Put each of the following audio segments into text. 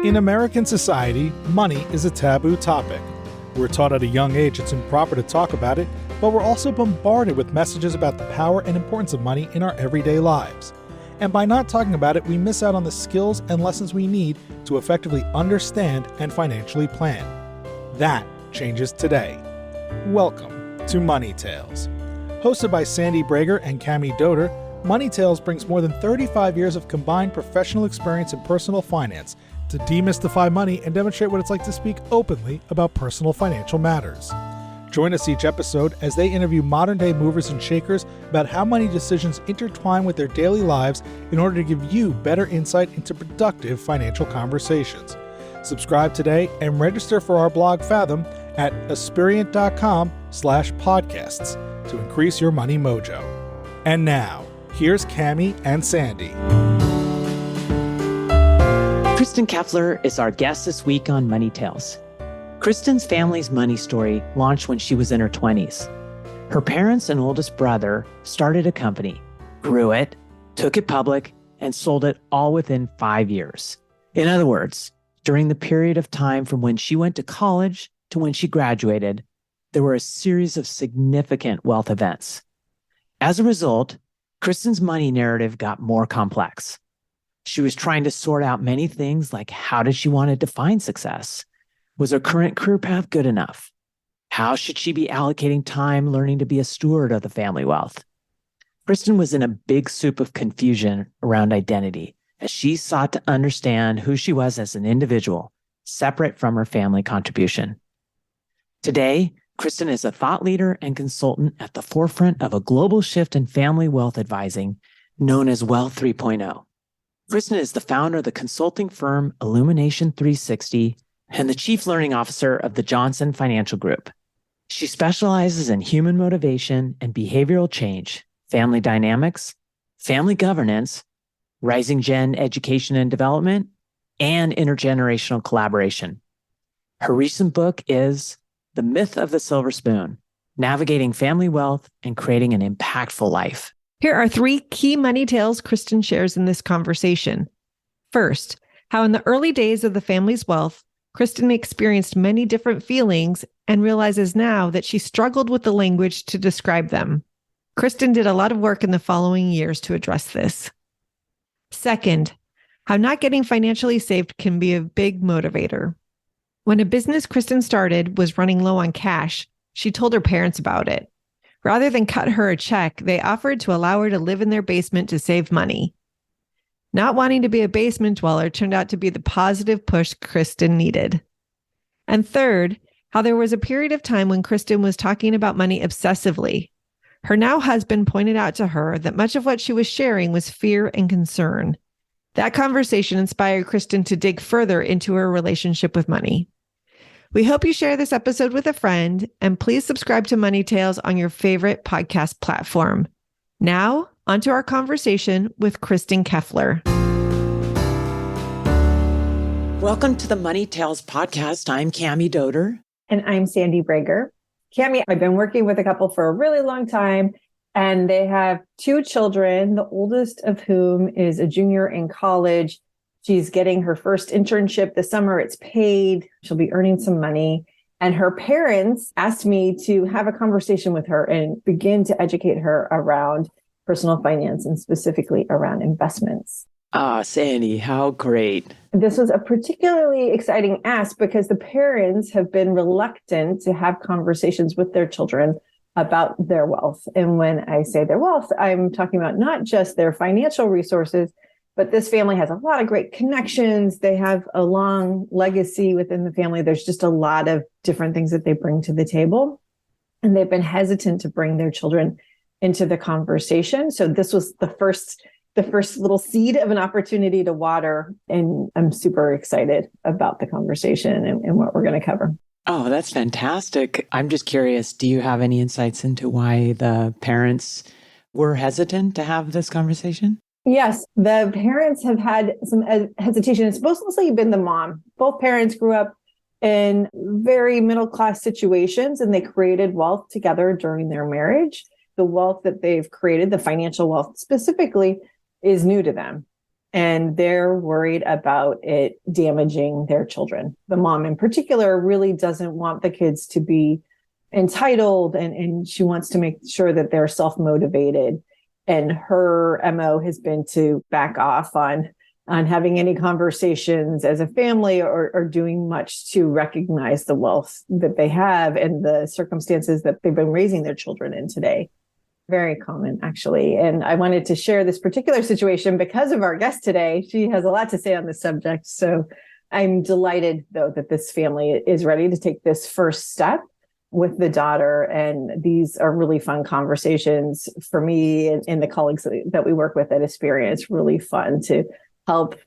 In American society, money is a taboo topic. We're taught at a young age it's improper to talk about it, but we're also bombarded with messages about the power and importance of money in our everyday lives. And by not talking about it, we miss out on the skills and lessons we need to effectively understand and financially plan. That changes today. Welcome to Money Tales. Hosted by Sandy Brager and Cami Doder, Money Tales brings more than 35 years of combined professional experience in personal finance to demystify money and demonstrate what it's like to speak openly about personal financial matters. Join us each episode as they interview modern-day movers and shakers about how money decisions intertwine with their daily lives in order to give you better insight into productive financial conversations. Subscribe today and register for our blog Fathom at aspiriant.com/podcasts to increase your money mojo. And now, here's Cami and Sandy. Kristin Keffeler is our guest this week on Money Tales. Kristin's family's money story launched when she was in her 20s. Her parents and oldest brother started a company, grew it, took it public, and sold it all within 5 years. In other words, during the period of time from when she went to college to when she graduated, there were a series of significant wealth events. As a result, Kristin's money narrative got more complex. She was trying to sort out many things like how did she want to define success? Was her current career path good enough? How should she be allocating time learning to be a steward of the family wealth? Kristin was in a big soup of confusion around identity as she sought to understand who she was as an individual, separate from her family contribution. Today, Kristin is a thought leader and consultant at the forefront of a global shift in family wealth advising known as Wealth 3.0. Kristin is the founder of the consulting firm Illumination 360 and the chief learning officer of the Johnson Financial Group. She specializes in human motivation and behavioral change, family dynamics, family governance, rising gen education and development, and intergenerational collaboration. Her recent book is The Myth of the Silver Spoon: Navigating Family Wealth and Creating an Impactful Life. Here are 3 key money tales Kristin shares in this conversation. First, how in the early days of the family's wealth, Kristin experienced many different feelings and realizes now that she struggled with the language to describe them. Kristin did a lot of work in the following years to address this. Second, how not getting financially saved can be a big motivator. When a business Kristin started was running low on cash, she told her parents about it. Rather than cut her a check, they offered to allow her to live in their basement to save money. Not wanting to be a basement dweller turned out to be the positive push Kristin needed. And third, how there was a period of time when Kristin was talking about money obsessively. Her now husband pointed out to her that much of what she was sharing was fear and concern. That conversation inspired Kristin to dig further into her relationship with money. We hope you share this episode with a friend, and please subscribe to Money Tales on your favorite podcast platform. Now, onto our conversation with Kristin Keffeler. Welcome to the Money Tales podcast. I'm Cami Doder. And I'm Sandy Brager. Cami, I've been working with a couple for a really long time, and they have 2 children, the oldest of whom is a junior in college. She's getting her first internship this summer. It's paid. She'll be earning some money. And her parents asked me to have a conversation with her and begin to educate her around personal finance and specifically around investments. Ah, Sandy, how great. This was a particularly exciting ask because the parents have been reluctant to have conversations with their children about their wealth. And when I say their wealth, I'm talking about not just their financial resources, but this family has a lot of great connections. They have a long legacy within the family. There's just a lot of different things that they bring to the table. And they've been hesitant to bring their children into the conversation. So this was the first little seed of an opportunity to water. And I'm super excited about the conversation and what we're going to cover. Oh, that's fantastic. I'm just curious, do you have any insights into why the parents were hesitant to have this conversation? Yes, the parents have had some hesitation. It's mostly been the mom. Both parents grew up in very middle-class situations, and they created wealth together during their marriage. The wealth that they've created, the financial wealth specifically, is new to them. and they're worried about it damaging their children. The mom in particular really doesn't want the kids to be entitled, and she wants to make sure that they're self-motivated. And her MO has been to back off on having any conversations as a family or doing much to recognize the wealth that they have and the circumstances that they've been raising their children in today. Very common, actually. And I wanted to share this particular situation because of our guest today. She has a lot to say on this subject. So I'm delighted, though, that this family is ready to take this first step with the daughter. And these are really fun conversations for me and the colleagues that we work with at Aspiria. It's really fun to help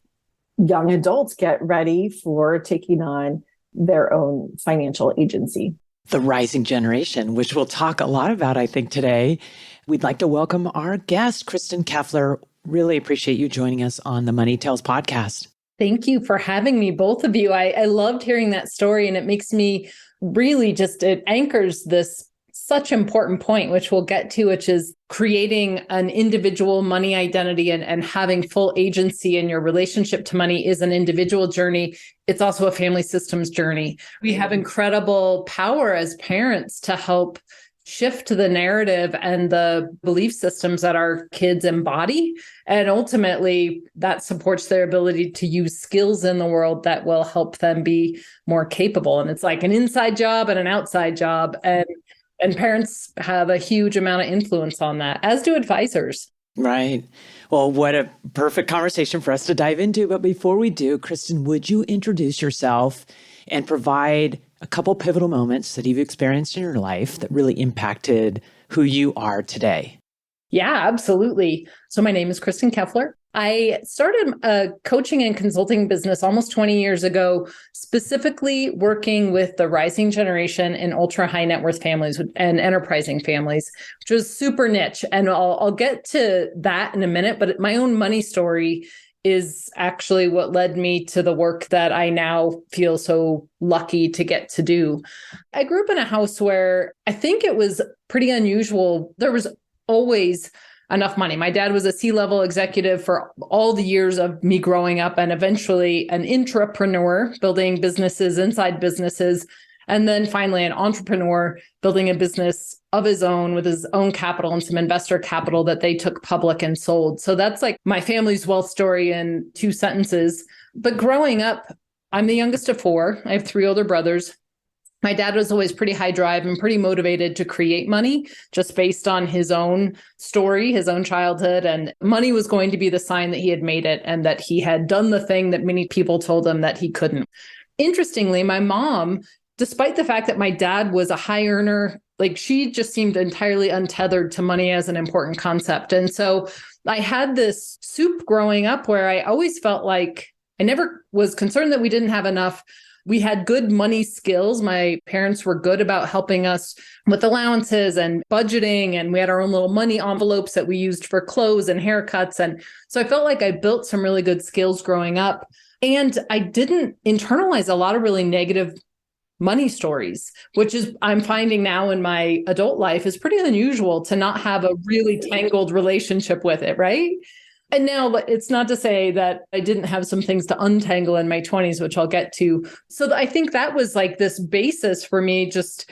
young adults get ready for taking on their own financial agency. The rising generation, which we'll talk a lot about, I think, today. We'd like to welcome our guest, Kristin Keffeler. Really appreciate you joining us on the Money Tales podcast. Thank you for having me, both of you. I loved hearing that story, and it makes me really it anchors this such important point, which we'll get to, which is creating an individual money identity and having full agency in your relationship to money is an individual journey. It's also a family systems journey. We have incredible power as parents to help shift the narrative and the belief systems that our kids embody. And ultimately, that supports their ability to use skills in the world that will help them be more capable. And it's like an inside job and an outside job. And parents have a huge amount of influence on that, as do advisors. Right. Well, what a perfect conversation for us to dive into. But before we do, Kristin, would you introduce yourself and provide a couple pivotal moments that you've experienced in your life that really impacted who you are today? Yeah, absolutely. So my name is Kristin Keffeler. I started a coaching and consulting business almost 20 years ago, specifically working with the rising generation in ultra high net worth families and enterprising families, which was super niche. And I'll get to that in a minute, but my own money story is actually what led me to the work that I now feel so lucky to get to do. I grew up in a house where I think it was pretty unusual. There was always enough money. My dad was a C-level executive for all the years of me growing up, and eventually an intrapreneur building businesses inside businesses. And then finally an entrepreneur building a business of his own with his own capital and some investor capital that they took public and sold. So that's like my family's wealth story in 2 sentences. But growing up, I'm the youngest of 4. I have 3 older brothers. My dad was always pretty high drive and pretty motivated to create money just based on his own story, his own childhood. And money was going to be the sign that he had made it and that he had done the thing that many people told him that he couldn't. Interestingly, my mom, despite the fact that my dad was a high earner, like she just seemed entirely untethered to money as an important concept. And so I had this soup growing up where I always felt like I never was concerned that we didn't have enough. We had good money skills. My parents were good about helping us with allowances and budgeting. And we had our own little money envelopes that we used for clothes and haircuts. And so I felt like I built some really good skills growing up. And I didn't internalize a lot of really negative money stories, which is I'm finding now in my adult life is pretty unusual to not have a really tangled relationship with it, right? And now it's not to say that I didn't have some things to untangle in my 20s, which I'll get to. So I think that was like this basis for me just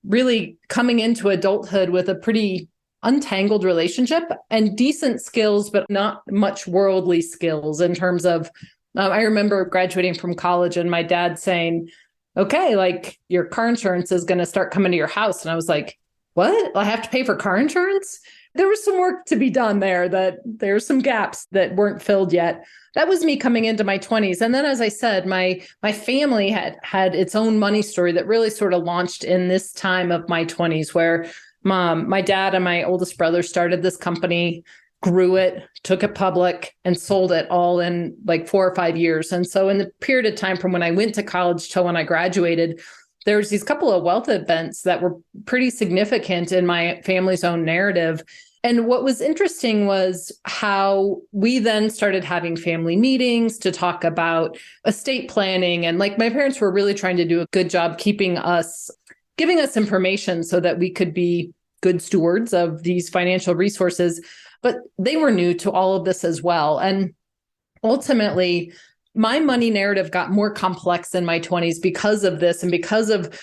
really coming into adulthood with a pretty untangled relationship and decent skills, but not much worldly skills in terms of, I remember graduating from college and my dad saying, okay, like your car insurance is going to start coming to your house. And I was like, what? I have to pay for car insurance? There was some work to be done there, that there's some gaps that weren't filled yet. That was me coming into my 20s. And then, as I said, my family had its own money story that really sort of launched in this time of my 20s, where my dad and my oldest brother started this company, grew it, took it public, and sold it all in like 4 or 5 years. And so in the period of time from when I went to college till when I graduated, there was these couple of wealth events that were pretty significant in my family's own narrative. And what was interesting was how we then started having family meetings to talk about estate planning. And like my parents were really trying to do a good job giving us information so that we could be good stewards of these financial resources. But they were new to all of this as well. And ultimately, my money narrative got more complex in my 20s because of this and because of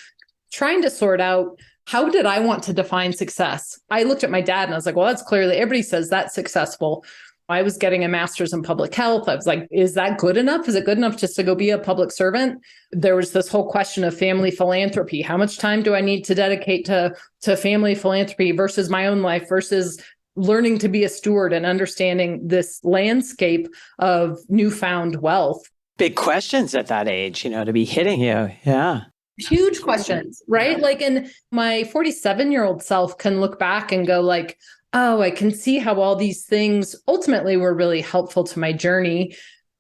trying to sort out, how did I want to define success? I looked at my dad and I was like, well, that's clearly, everybody says that's successful. I was getting a master's in public health. I was like, is that good enough? Is it good enough just to go be a public servant? There was this whole question of family philanthropy. How much time do I need to dedicate to family philanthropy versus my own life versus learning to be a steward and understanding this landscape of newfound wealth? Big questions at that age, to be hitting you. Yeah. Huge questions, right? Like, and my 47-year-old self can look back and go like, oh, I can see how all these things ultimately were really helpful to my journey.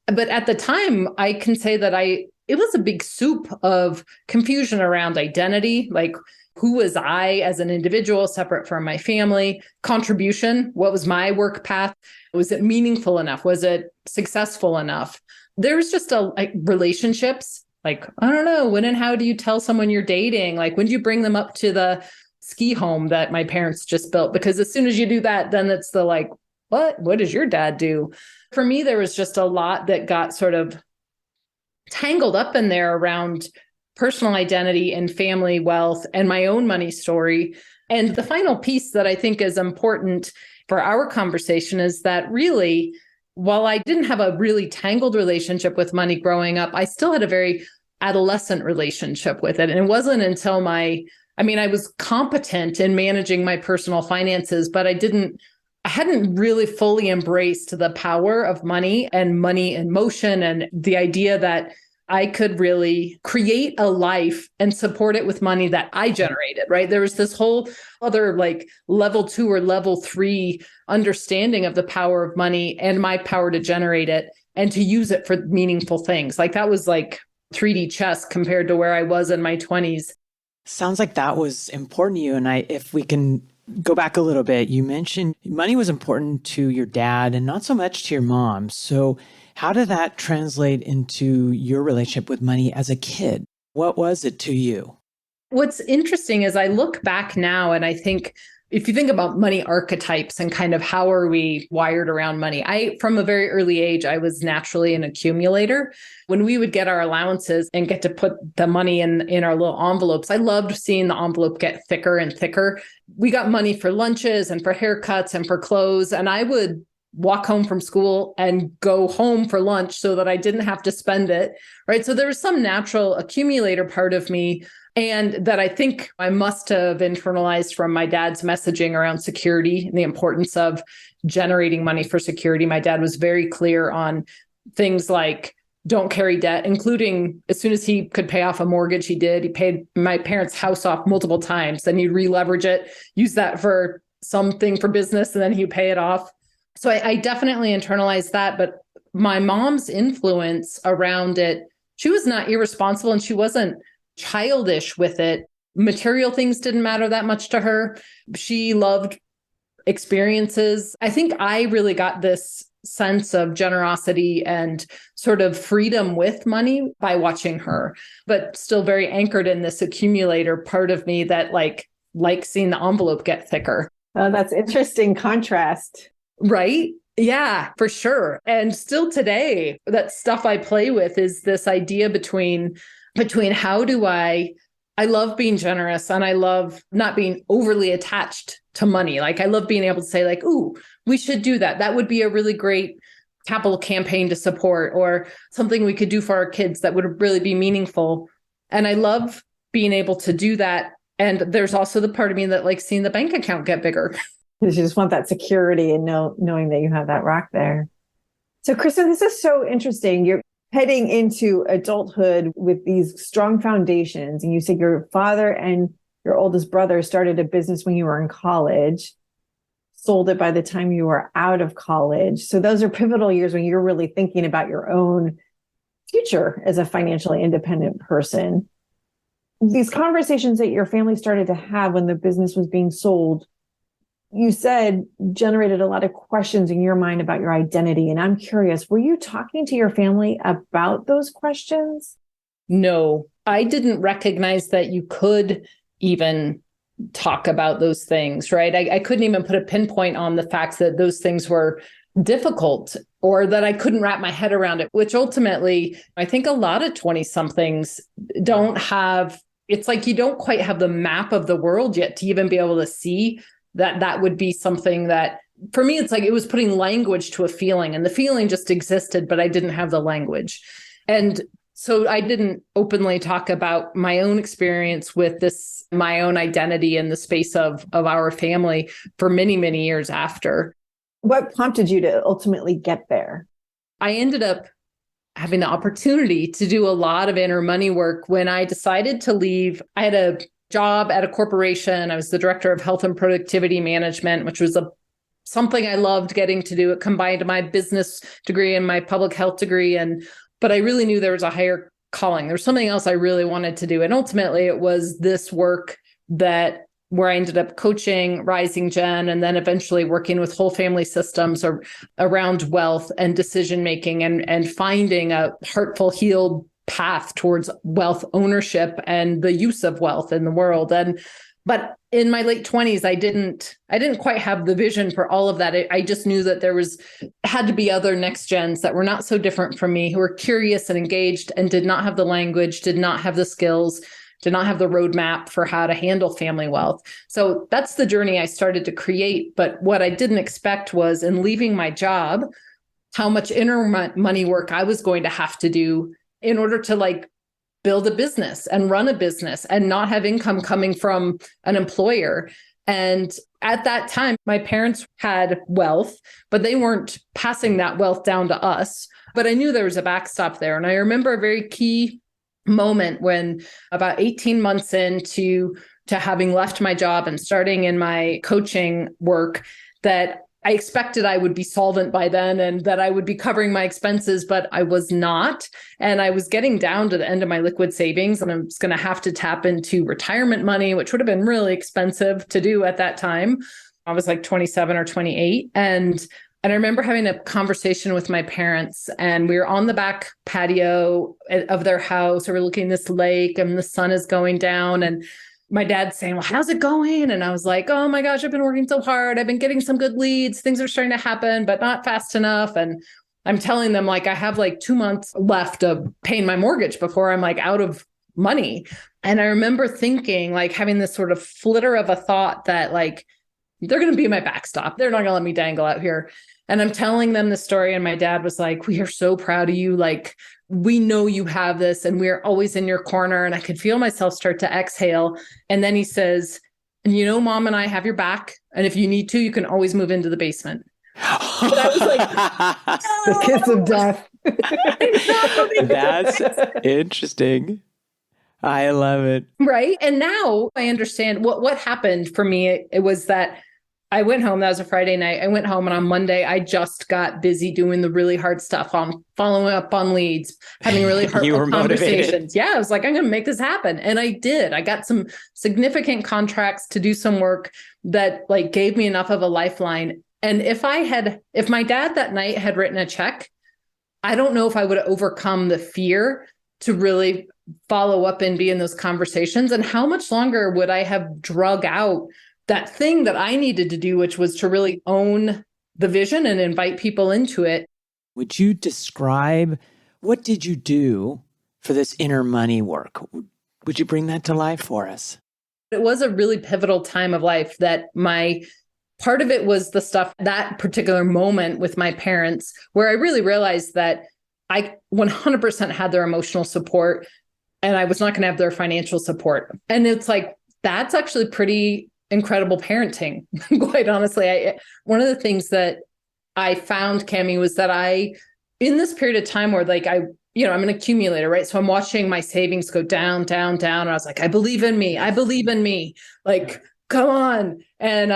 But at the time, I can say that it was a big soup of confusion around identity, like who was I as an individual separate from my family, contribution, what was my work path? Was it meaningful enough? Was it successful enough? There was just relationships, like, I don't know, when and how do you tell someone you're dating? Like, when do you bring them up to the ski home that my parents just built? Because as soon as you do that, then it's the like, what does your dad do? For me, there was just a lot that got sort of tangled up in there around personal identity and family wealth and my own money story. And the final piece that I think is important for our conversation is that really, while I didn't have a really tangled relationship with money growing up, I still had a very adolescent relationship with it. And it wasn't until I was competent in managing my personal finances, but I hadn't really fully embraced the power of money and money in motion and the idea that I could really create a life and support it with money that I generated, right? There was this whole other like level 2 or level 3 understanding of the power of money and my power to generate it and to use it for meaningful things. Like that was like 3D chess compared to where I was in my 20s. Sounds like that was important to you. And if we can go back a little bit, you mentioned money was important to your dad and not so much to your mom. So how did that translate into your relationship with money as a kid? What was it to you? What's interesting is I look back now and I think, if you think about money archetypes and kind of how are we wired around money, from a very early age, I was naturally an accumulator. When we would get our allowances and get to put the money in our little envelopes, I loved seeing the envelope get thicker and thicker. We got money for lunches and for haircuts and for clothes. And I would walk home from school and go home for lunch so that I didn't have to spend it, right? So there was some natural accumulator part of me, and that I think I must have internalized from my dad's messaging around security and the importance of generating money for security. My dad was very clear on things like don't carry debt, including as soon as he could pay off a mortgage, he did. He paid my parents' house off multiple times. Then he'd re-leverage it, use that for something for business, and then he'd pay it off. So I definitely internalized that. But my mom's influence around it, she was not irresponsible and she wasn't childish with it. Material things didn't matter that much to her. She loved experiences. I think I really got this sense of generosity and sort of freedom with money by watching her, but still very anchored in this accumulator part of me that like seeing the envelope get thicker. Oh, that's interesting contrast. Right? Yeah, for sure. And still today, that stuff I play with is this idea between how do I love being generous and I love not being overly attached to money. Like I love being able to say like, ooh, we should do that. That would be a really great capital campaign to support or something we could do for our kids that would really be meaningful. And I love being able to do that. And there's also the part of me that likes seeing the bank account get bigger. You just want that security and knowing that you have that rock there. So Kristin, this is so interesting. You're heading into adulthood with these strong foundations. And you said your father and your oldest brother started a business when you were in college, sold it by the time you were out of college. So those are pivotal years when you're really thinking about your own future as a financially independent person. These conversations that your family started to have when the business was being sold, you said generated a lot of questions in your mind about your identity. And I'm curious, were you talking to your family about those questions? No, I didn't recognize that you could even talk about those things, right? I couldn't even put a pinpoint on the fact that those things were difficult or that I couldn't wrap my head around it, which ultimately I think a lot of 20 somethings don't have. It's like you don't quite have the map of the world yet to even be able to see that that would be something that, for me, it's like it was putting language to a feeling, and the feeling just existed, but I didn't have the language. And so I didn't openly talk about my own experience with this, my own identity in the space of our family for many, many years after. What prompted you to ultimately get there? I ended up having the opportunity to do a lot of inner money work when I decided to leave. I had a job at a corporation. I was the director of health and productivity management, which was something I loved getting to do. It combined my business degree and my public health degree. But I really knew there was a higher calling. There was something else I really wanted to do. And ultimately it was this work where I ended up coaching Rising Gen, and then eventually working with whole family systems around wealth and decision-making, and finding a heartful, healed path towards wealth ownership and the use of wealth in the world. But in my late 20s, I didn't quite have the vision for all of that. I just knew that had to be other next gens that were not so different from me, who were curious and engaged and did not have the language, did not have the skills, did not have the roadmap for how to handle family wealth. So that's the journey I started to create. But what I didn't expect was, in leaving my job, how much inner money work I was going to have to do in order to build a business and run a business and not have income coming from an employer. And at that time, my parents had wealth, but they weren't passing that wealth down to us. But I knew there was a backstop there. And I remember a very key moment when, about 18 months into having left my job and starting in my coaching work, that I expected I would be solvent by then and that I would be covering my expenses, but I was not. And I was getting down to the end of my liquid savings, and I was going to have to tap into retirement money, which would have been really expensive to do at that time. I was like 27 or 28. And I remember having a conversation with my parents, and we were on the back patio of their house. We were looking at this lake, and the sun is going down, and my dad's saying, well, how's it going? And I was like, oh my gosh, I've been working so hard. I've been getting some good leads. Things are starting to happen, but not fast enough. And I'm telling them, I have 2 months left of paying my mortgage before I'm out of money. And I remember thinking, having this sort of flitter of a thought that they're going to be my backstop. They're not going to let me dangle out here. And I'm telling them the story. And my dad was like, we are so proud of you. We know you have this, and we're always in your corner. And I could feel myself start to exhale. And then he says, and Mom and I have your back. And if you need to, you can always move into the basement. But I was like, no. The kiss of death. That's interesting. I love it. Right. And now I understand what happened for me. It was that I went home. That was a Friday night. I went home, and on Monday, I just got busy doing the really hard stuff, on following up on leads, having really hard conversations. Yeah. I was like, I'm going to make this happen. And I did. I got some significant contracts to do some work that gave me enough of a lifeline. And if my dad that night had written a check, I don't know if I would have overcome the fear to really follow up and be in those conversations. And how much longer would I have drug out that thing that I needed to do, which was to really own the vision and invite people into it. Would you describe, what did you do for this inner money work? Would you bring that to life for us? It was a really pivotal time of life that part of it was the stuff, that particular moment with my parents, where I really realized that I 100% had their emotional support, and I was not going to have their financial support. And it's that's actually pretty incredible parenting, quite honestly. One of the things that I found, Cami, was that in this period of time where I'm an accumulator, right? So I'm watching my savings go down, down, down. And I was like, I believe in me. I believe in me. Come on. And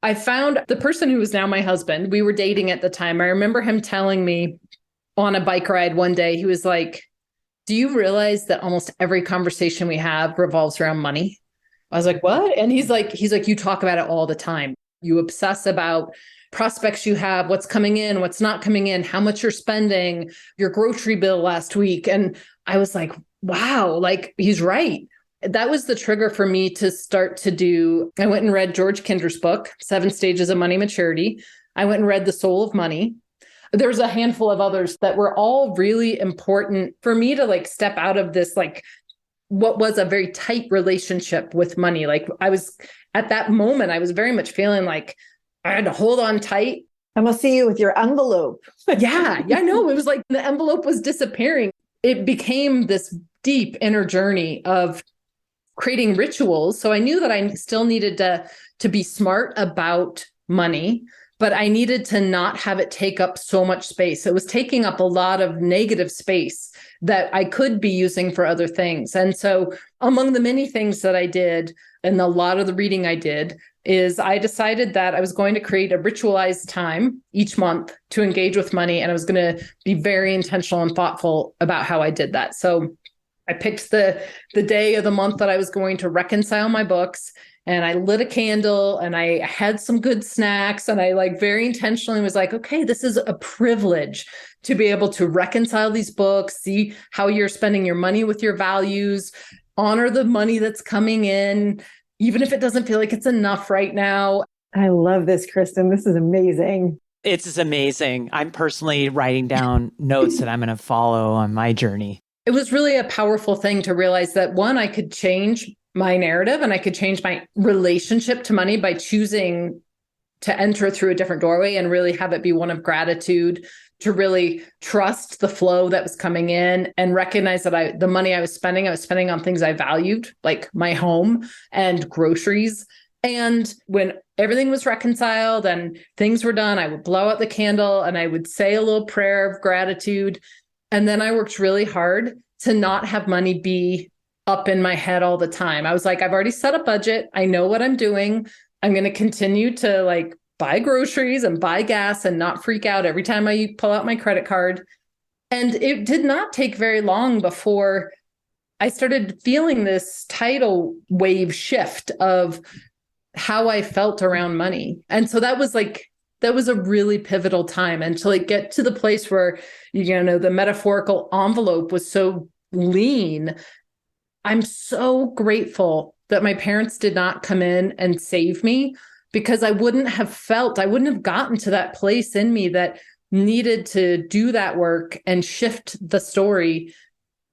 I found the person who was now my husband. We were dating at the time. I remember him telling me on a bike ride one day, he was like, do you realize that almost every conversation we have revolves around money? I was like, what? And he's like, you talk about it all the time. You obsess about prospects you have, what's coming in, what's not coming in, how much you're spending, your grocery bill last week. And I was like, wow, he's right. That was the trigger for me to start to do. I went and read George Kinder's book, 7 Stages of Money Maturity. I went and read The Soul of Money. there's a handful of others that were all really important for me to like step out of this, like what was a very tight relationship with money. Like I was at that moment, I was very much feeling like I had to hold on tight. And we'll see you with your envelope. Yeah, I know. It was like the envelope was disappearing. It became this deep inner journey of creating rituals. So I knew that I still needed to be smart about money, but I needed to not have it take up so much space. It was taking up a lot of negative space that I could be using for other things. And so among the many things that I did and a lot of the reading I did is I decided that I was going to create a ritualized time each month to engage with money. And I was going to be very intentional and thoughtful about how I did that. So I picked the day of the month that I was going to reconcile my books, and I lit a candle and I had some good snacks, and I like very intentionally was like, okay, this is a privilege to be able to reconcile these books, see how you're spending your money with your values, honor the money that's coming in, even if it doesn't feel like it's enough right now. I love this, Kristin. This is amazing. It's amazing. I'm personally writing down notes that I'm going to follow on my journey. It was really a powerful thing to realize that one, I could change my narrative and I could change my relationship to money by choosing to enter through a different doorway and really have it be one of gratitude, to really trust the flow that was coming in and recognize that the money I was spending on things I valued, like my home and groceries. And when everything was reconciled and things were done, I would blow out the candle and I would say a little prayer of gratitude. And then I worked really hard to not have money be up in my head all the time. I was like, I've already set a budget. I know what I'm doing. I'm going to continue to like buy groceries and buy gas and not freak out every time I pull out my credit card. And it did not take very long before I started feeling this tidal wave shift of how I felt around money. And so that was a really pivotal time. And to like get to the place where, the metaphorical envelope was so lean. I'm so grateful that my parents did not come in and save me, because I wouldn't have gotten to that place in me that needed to do that work and shift the story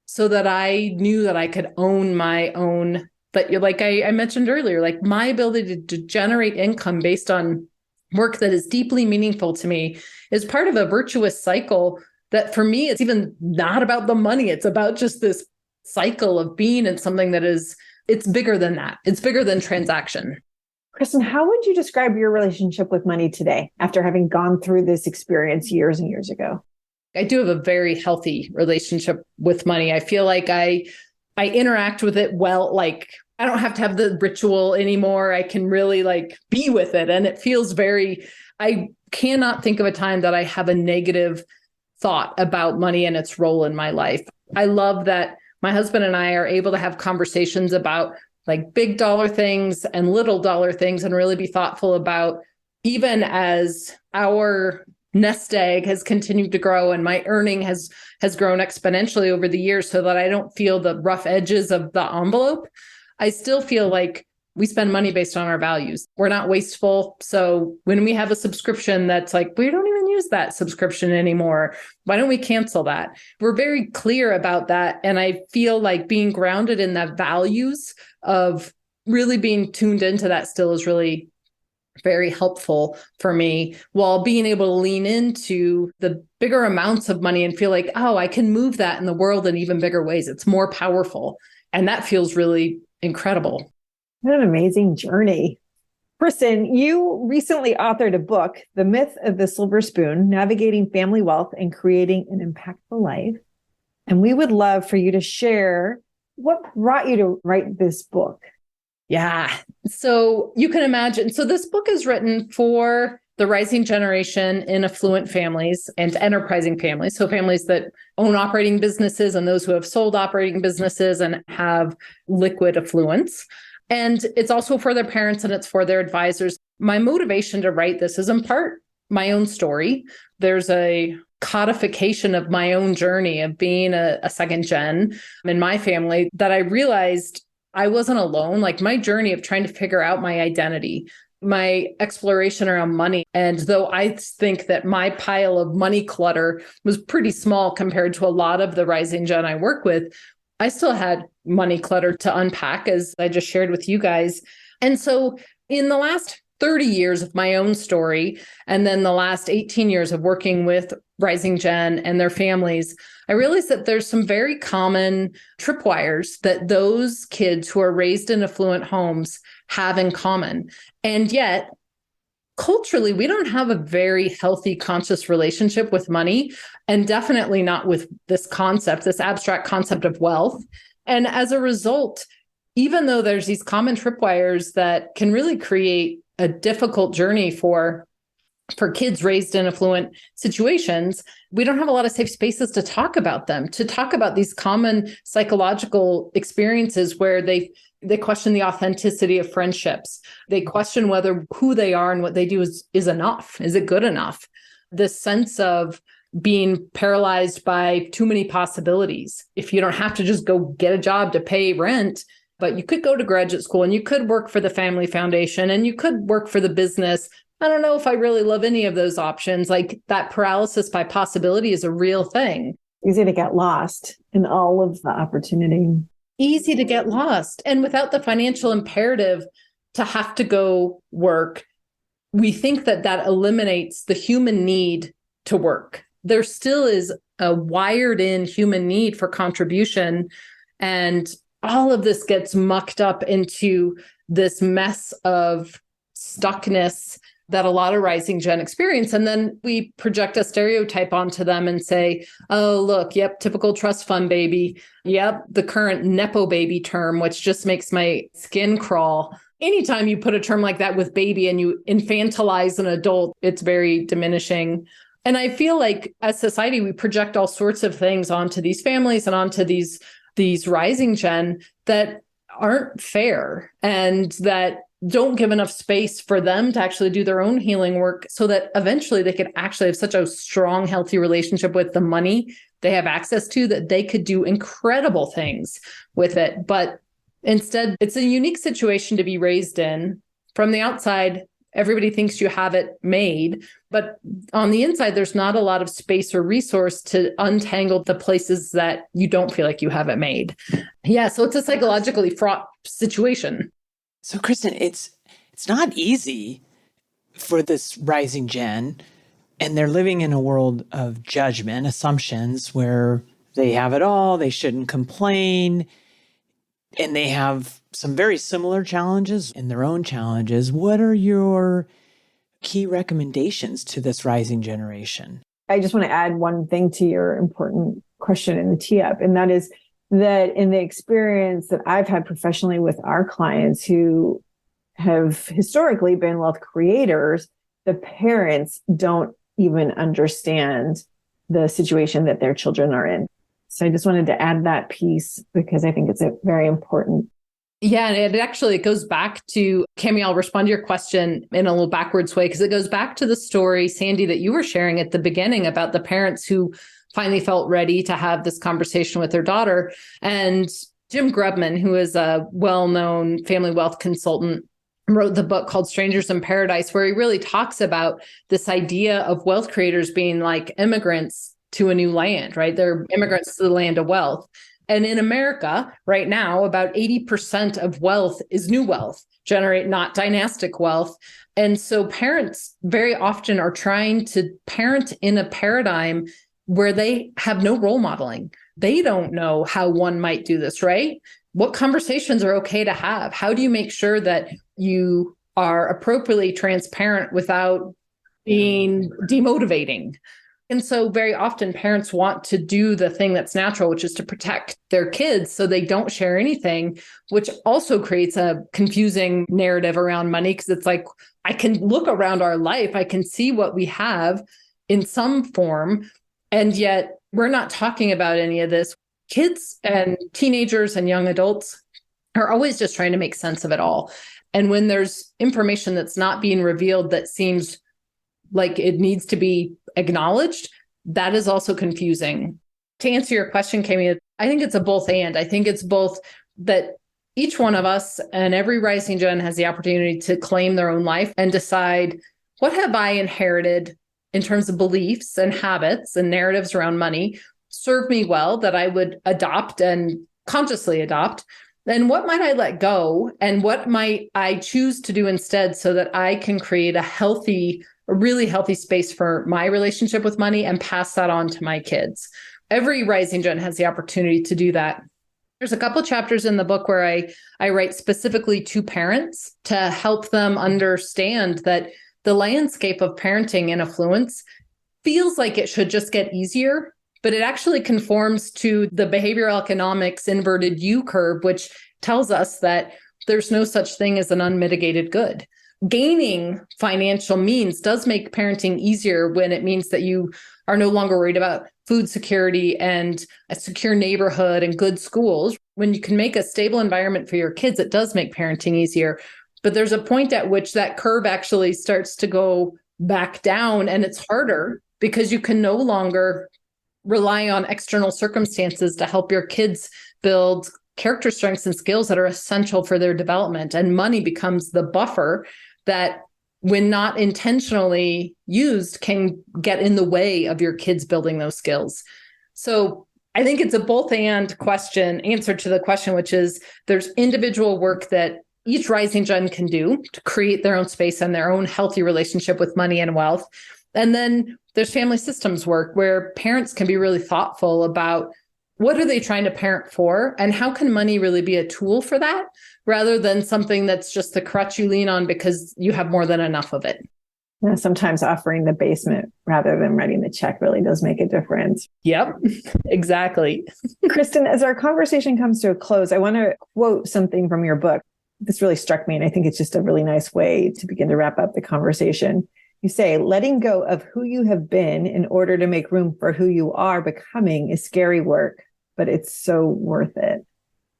so that I knew that I could own my own, but like I mentioned earlier, like my ability to generate income based on work that is deeply meaningful to me is part of a virtuous cycle that for me, it's even not about the money. It's about just this cycle of being in something that it's bigger than that. It's bigger than transaction. Kristin, how would you describe your relationship with money today after having gone through this experience years and years ago? I do have a very healthy relationship with money. I feel like I interact with it well. Like I don't have to have the ritual anymore. I can really like be with it. And it feels I cannot think of a time that I have a negative thought about money and its role in my life. I love that my husband and I are able to have conversations about like big dollar things and little dollar things and really be thoughtful about, even as our nest egg has continued to grow and my earning has grown exponentially over the years, so that I don't feel the rough edges of the envelope. I still feel like we spend money based on our values. We're not wasteful. So when we have a subscription that's like, we don't even use that subscription anymore, why don't we cancel that? We're very clear about that. And I feel like being grounded in the values of really being tuned into that still is really very helpful for me, while being able to lean into the bigger amounts of money and feel like, oh, I can move that in the world in even bigger ways. It's more powerful. And that feels really incredible. What an amazing journey. Kristin, you recently authored a book, The Myth of the Silver Spoon, Navigating Family Wealth and Creating an Impactful Life. And we would love for you to share what brought you to write this book. Yeah. So you can imagine. So this book is written for the rising generation in affluent families and enterprising families. So families that own operating businesses and those who have sold operating businesses and have liquid affluence. And it's also for their parents and it's for their advisors. My motivation to write this is in part my own story. There's a codification of my own journey of being a second gen in my family that I realized I wasn't alone. Like my journey of trying to figure out my identity my exploration around money. And though I think that my pile of money clutter was pretty small compared to a lot of the rising gen I work with, I still had money clutter to unpack, as I just shared with you guys. And so in the last 30 years of my own story, and then the last 18 years of working with rising gen and their families, I realized that there's some very common tripwires that those kids who are raised in affluent homes have in common. And yet, culturally, we don't have a very healthy, conscious relationship with money, and definitely not with this concept, this abstract concept of wealth. And as a result, even though there's these common tripwires that can really create a difficult journey for kids raised in affluent situations, we don't have a lot of safe spaces to talk about them, to talk about these common psychological experiences where they question the authenticity of friendships. They question whether who they are and what they do is enough. Is it good enough? This sense of being paralyzed by too many possibilities. If you don't have to just go get a job to pay rent, but you could go to graduate school and you could work for the family foundation and you could work for the business. I don't know if I really love any of those options. Like, that paralysis by possibility is a real thing. Easy to get lost in all of the opportunity. Easy to get lost. And without the financial imperative to have to go work, we think that eliminates the human need to work. There still is a wired in human need for contribution. And all of this gets mucked up into this mess of stuckness that a lot of rising gen experience. And then we project a stereotype onto them and say, oh, look, yep, typical trust fund baby. Yep, the current Nepo baby term, which just makes my skin crawl. Anytime you put a term like that with baby and you infantilize an adult, it's very diminishing. And I feel like as society, we project all sorts of things onto these families and onto these rising gen that aren't fair and that don't give enough space for them to actually do their own healing work so that eventually they could actually have such a strong, healthy relationship with the money they have access to that they could do incredible things with it. But instead, it's a unique situation to be raised in. From the outside, everybody thinks you have it made, but on the inside, there's not a lot of space or resource to untangle the places that you don't feel like you have it made. Yeah, so it's a psychologically fraught situation. So, Kristin, it's not easy for this rising gen, and they're living in a world of judgment, assumptions, where they have it all, they shouldn't complain, and they have some very similar challenges and their own challenges. What are your key recommendations to this rising generation? I just want to add one thing to your important question in the tee up, and that is that in the experience that I've had professionally with our clients who have historically been wealth creators, the parents don't even understand the situation that their children are in. So I just wanted to add that piece because I think it's a very important. Yeah, and it goes back to, Cami, I'll respond to your question in a little backwards way, because it goes back to the story, Sandy, that you were sharing at the beginning about the parents who finally felt ready to have this conversation with their daughter. And Jim Grubman, who is a well-known family wealth consultant, wrote the book called Strangers in Paradise, where he really talks about this idea of wealth creators being like immigrants to a new land, right? They're immigrants to the land of wealth. And in America right now, about 80% of wealth is new wealth, not dynastic wealth. And so parents very often are trying to parent in a paradigm where they have no role modeling. They don't know how one might do this, right? What conversations are okay to have? How do you make sure that you are appropriately transparent without being demotivating? And so very often parents want to do the thing that's natural, which is to protect their kids so they don't share anything, which also creates a confusing narrative around money, because it's like, I can look around our life, I can see what we have in some form, and yet we're not talking about any of this. Kids and teenagers and young adults are always just trying to make sense of it all. And when there's information that's not being revealed that seems like it needs to be acknowledged, that is also confusing. To answer your question, Kami, I think it's a both and. I think it's both that each one of us and every rising gen has the opportunity to claim their own life and decide, what have I inherited in terms of beliefs and habits and narratives around money serve me well that I would adopt and consciously adopt? Then what might I let go? And what might I choose to do instead so that I can create a really healthy space for my relationship with money and pass that on to my kids? Every rising gen has the opportunity to do that. There's a couple chapters in the book where I write specifically to parents to help them understand that the landscape of parenting and affluence feels like it should just get easier, but it actually conforms to the behavioral economics inverted U curve, which tells us that there's no such thing as an unmitigated good. Gaining financial means does make parenting easier when it means that you are no longer worried about food security and a secure neighborhood and good schools. When you can make a stable environment for your kids, it does make parenting easier. But there's a point at which that curve actually starts to go back down, and it's harder because you can no longer rely on external circumstances to help your kids build character strengths and skills that are essential for their development. And money becomes the buffer that, when not intentionally used, can get in the way of your kids building those skills. So I think it's a both and answer to the question, which is there's individual work that each rising gen can do to create their own space and their own healthy relationship with money and wealth. And then there's family systems work where parents can be really thoughtful about what are they trying to parent for, and how can money really be a tool for that rather than something that's just the crutch you lean on because you have more than enough of it. Yeah, sometimes offering the basement rather than writing the check really does make a difference. Yep, exactly. Kristin, as our conversation comes to a close, I want to quote something from your book. This really struck me, and I think it's just a really nice way to begin to wrap up the conversation. You say, letting go of who you have been in order to make room for who you are becoming is scary work, but it's so worth it.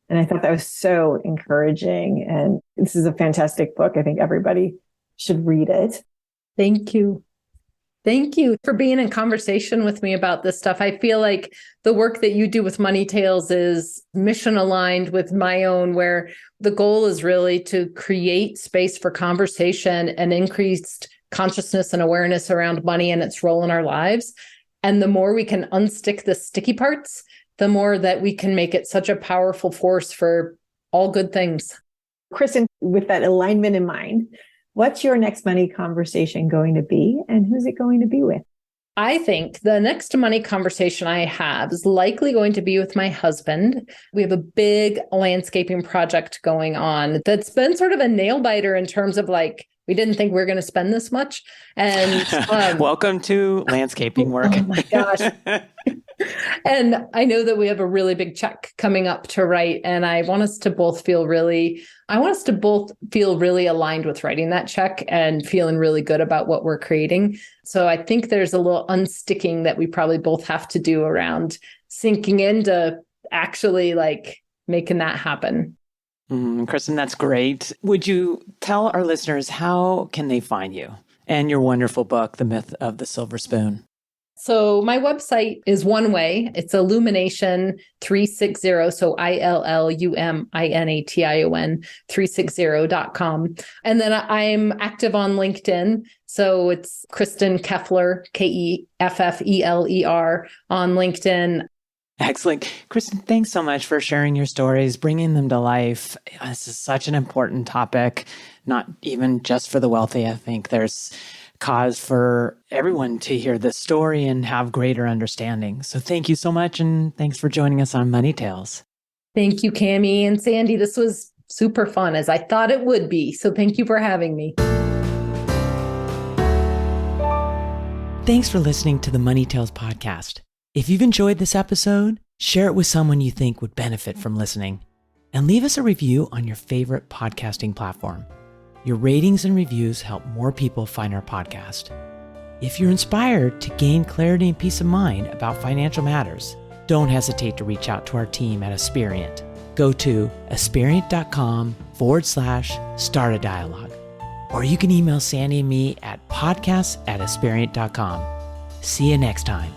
And I thought that was so encouraging. And this is a fantastic book. I think everybody should read it. Thank you. Thank you for being in conversation with me about this stuff. I feel like the work that you do with Money Tales is mission aligned with my own, where the goal is really to create space for conversation and increased consciousness and awareness around money and its role in our lives. And the more we can unstick the sticky parts, the more that we can make it such a powerful force for all good things. Kristin, with that alignment in mind, what's your next money conversation going to be, and who's it going to be with? I think the next money conversation I have is likely going to be with my husband. We have a big landscaping project going on that's been sort of a nail biter in terms of we didn't think we were going to spend this much. And welcome to landscaping work. Oh my gosh. And I know that we have a really big check coming up to write, and I want us to both feel really aligned with writing that check and feeling really good about what we're creating. So I think there's a little unsticking that we probably both have to do around sinking into actually making that happen. Kristin, that's great. Would you tell our listeners how can they find you and your wonderful book, The Myth of the Silver Spoon? So my website is one way. It's Illumination 360. So ILLUMINATION 360.com. And then I'm active on LinkedIn. So it's Kristin Keffeler, KEFFELER on LinkedIn. Excellent. Kristin, thanks so much for sharing your stories, bringing them to life. This is such an important topic, not even just for the wealthy. I think there's cause for everyone to hear this story and have greater understanding. So thank you so much. And thanks for joining us on Money Tales. Thank you, Cammie and Sandy. This was super fun, as I thought it would be. So thank you for having me. Thanks for listening to the Money Tales podcast. If you've enjoyed this episode, share it with someone you think would benefit from listening, and leave us a review on your favorite podcasting platform. Your ratings and reviews help more people find our podcast. If you're inspired to gain clarity and peace of mind about financial matters, don't hesitate to reach out to our team at Aspirient. Go to aspirient.com/start a dialogue. Or you can email Sandy and me at podcasts@aspirient.com. See you next time.